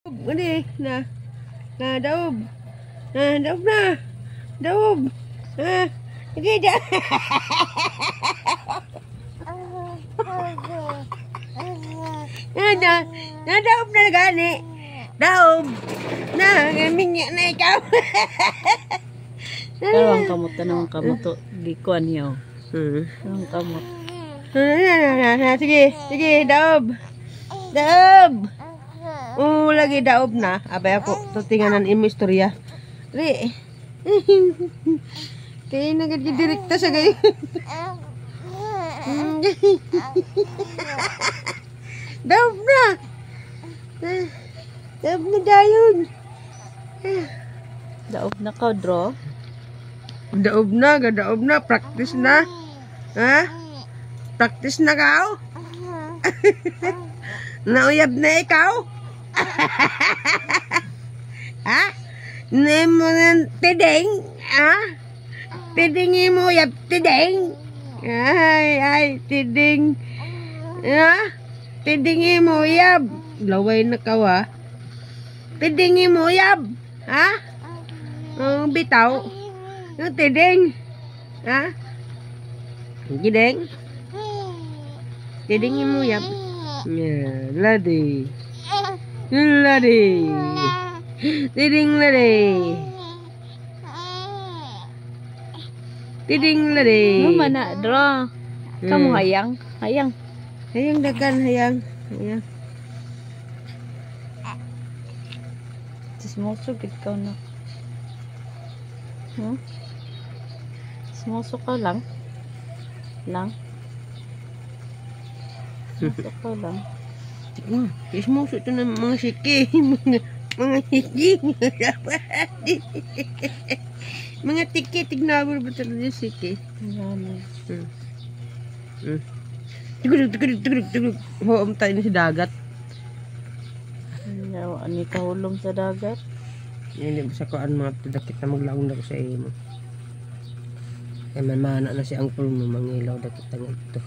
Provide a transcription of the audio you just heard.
Ini na daob. Daob na. Daob. Sige dyan. Daob na gani. Daob. Na, minyak na ikaw. Tanawang kamot likuan niyo. Tanawang kamot. Sige, daob. Daob. Lagi daob na. Abay ako, tutinganan imo istorya. Ri. Kaya nagadirekta sa gayo. Daob na. Daob na dayon. Daob na ka, draw. Daob na, practice na. Ha? Practice na ka? Nauyab na ikaw? Ha? Nemo ng tiding? Ha? Tidingi mo uyab, tiding? Ay, tiding. Ha? Tidingi mo uyab. Laway na ka, ha? Tidingi mo uyab. Ha? Bitaw. Tiding. Ha? Tiding. Tidingi mo uyab. Yeah, ladi. Ladi. Tiding ladi. Tiding ladi. Mama na, draw. Kamu hayang. Hayang. Hayang dagan, hayang. Hayang. Smusugid ka na. Smusug ka lang. Smusug ka lang. Ismuso ito ng mga siki. Mga siki. Mga tiki. Tignawar ba talaga yung siki? Tugurug. Hoom tayo na sa dagat. Ani kahulom sa dagat. Hindi ba sa kuan mga tudakit na maglaong na ko sa imo. Kaya man mana na si Angkol mo mangilaw dakit na ito.